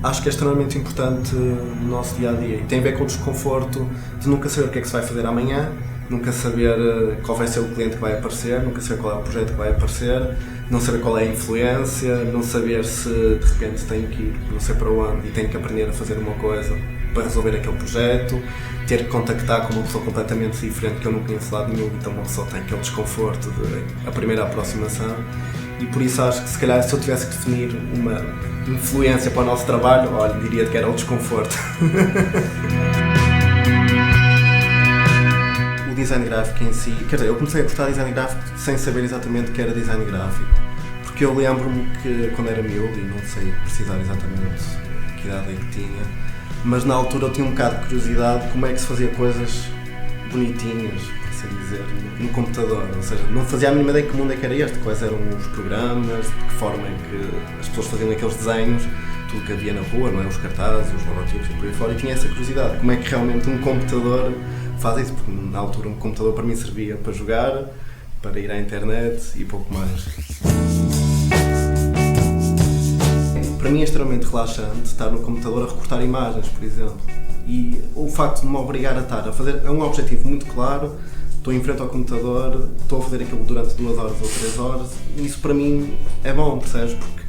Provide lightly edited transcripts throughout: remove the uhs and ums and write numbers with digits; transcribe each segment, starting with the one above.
acho que é extremamente importante no nosso dia-a-dia e tem a ver com o desconforto de nunca saber o que é que se vai fazer amanhã, nunca saber qual vai ser o cliente que vai aparecer, nunca saber qual é o projeto que vai aparecer, não saber qual é a influência, não saber se de repente tenho que ir não sei para onde e tenho que aprender a fazer uma coisa para resolver aquele projeto, ter que contactar com uma pessoa completamente diferente que eu não conheço lado nenhum, então uma pessoa tem aquele desconforto de a primeira aproximação. E por isso acho que se calhar se eu tivesse que definir uma influência para o nosso trabalho, olha, diria que era o desconforto. O design gráfico em si, quer dizer, eu comecei a gostar de design gráfico sem saber exatamente o que era design gráfico. Porque eu lembro-me que quando era miúdo, e não sei precisar exatamente que idade é que tinha, mas na altura eu tinha um bocado de curiosidade de como é que se fazia coisas bonitinhas, assim dizer, no computador, ou seja, não fazia a mínima ideia que mundo é que era este, quais eram os programas, de que forma é que as pessoas faziam aqueles desenhos, tudo que havia na rua, não é? Os cartazes, os logotipos e por aí fora, e tinha essa curiosidade, como é que realmente um computador faz isso, porque na altura um computador para mim servia para jogar, para ir à internet e pouco mais. Para mim é extremamente relaxante estar no computador a recortar imagens, por exemplo, e o facto de me obrigar a estar a fazer, é um objetivo muito claro, estou em frente ao computador, estou a fazer aquilo durante 2 horas ou 3 horas, e isso para mim é bom, percebes? Porque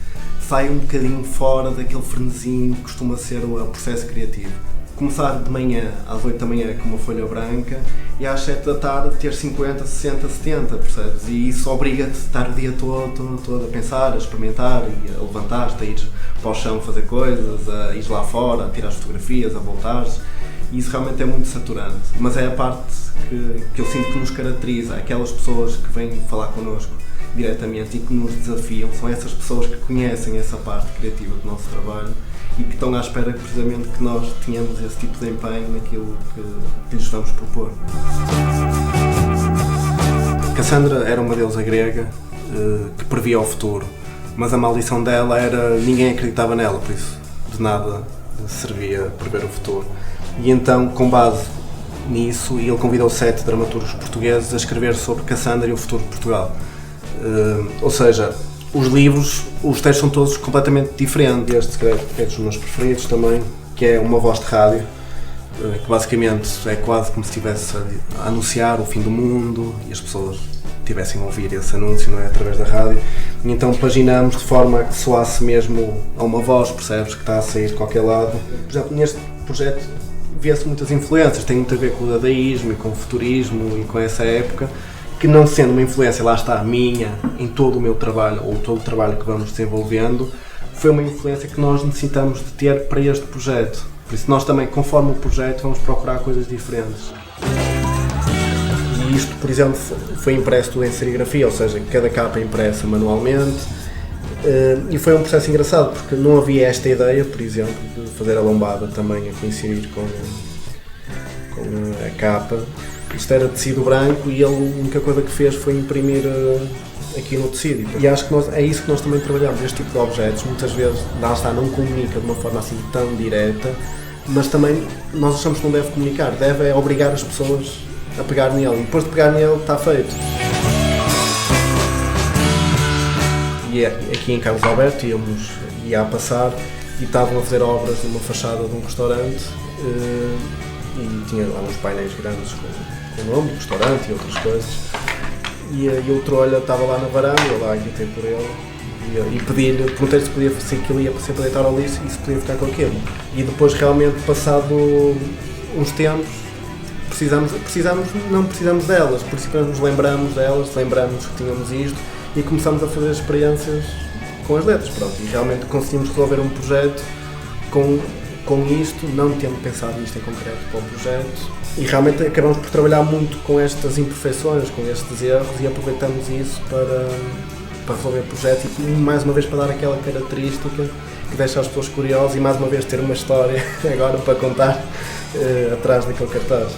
sai um bocadinho fora daquele frenesinho que costuma ser o processo criativo. Começar de manhã, às 8 da manhã, com uma folha branca, e às 7 da tarde ter 50, 60, 70, percebes? E isso obriga-te a estar o dia todo a pensar, a experimentar, e a levantar-te, a ir para o chão fazer coisas, a ir lá fora, a tirar as fotografias, a voltar-te. E isso realmente é muito saturante, mas é a parte que eu sinto que nos caracteriza, aquelas pessoas que vêm falar connosco diretamente e que nos desafiam, são essas pessoas que conhecem essa parte criativa do nosso trabalho e que estão à espera precisamente que nós tenhamos esse tipo de empenho naquilo que lhes vamos propor. Cassandra era uma deusa grega que previa o futuro, mas a maldição dela era ninguém acreditava nela, por isso de nada servia prever o futuro. E então, com base nisso, ele convidou 7 dramaturgos portugueses a escrever sobre Cassandra e o futuro de Portugal. Ou seja, os livros, os textos são todos completamente diferentes. Este, se calhar, é dos meus preferidos também, que é uma voz de rádio, que basicamente é quase como se estivesse a anunciar o fim do mundo e as pessoas tivessem a ouvir esse anúncio, não é? Através da rádio. E então paginamos de forma a que soasse mesmo a uma voz, percebes, que está a sair de qualquer lado. Por exemplo, neste projeto vê-se muitas influências, tem muito a ver com o dadaísmo e com o futurismo e com essa época, que não sendo uma influência, lá está, minha, em todo o meu trabalho, ou todo o trabalho que vamos desenvolvendo, foi uma influência que nós necessitamos de ter para este projeto. Por isso nós também, conforme o projeto, vamos procurar coisas diferentes. E isto, por exemplo, foi impresso tudo em serigrafia, ou seja, cada capa é impressa manualmente, e foi um processo engraçado, porque não havia esta ideia, por exemplo, de fazer a lombada também a coincidir com a capa. Isto era tecido branco e ele, a única coisa que fez foi imprimir aqui no tecido. E acho que é isso que nós também trabalhamos, este tipo de objetos. Muitas vezes, lá está, não comunica de uma forma assim tão direta, mas também nós achamos que não deve comunicar, deve obrigar as pessoas a pegar nele. E depois de pegar nele, está feito. E aqui em Carlos Alberto ia a passar e estavam a fazer obras numa fachada de um restaurante e tinha lá uns painéis grandes com o nome do restaurante e outras coisas. E o Trolha estava lá na varanda, eu lá gritei por ele e pedi-lhe, perguntei-lhe se aquilo ia ser para deitar ao lixo e se podia ficar com aquilo. E depois realmente, passado uns tempos, não precisamos delas, por isso nos lembramos delas, lembramos que tínhamos isto e começamos a fazer experiências com as letras, pronto, e realmente conseguimos resolver um projeto com isto, não tendo pensado nisto em concreto para o projeto, e realmente acabamos por trabalhar muito com estas imperfeições, com estes erros, e aproveitamos isso para resolver o projeto e mais uma vez para dar aquela característica que deixa as pessoas curiosas e mais uma vez ter uma história agora para contar atrás daquele cartaz.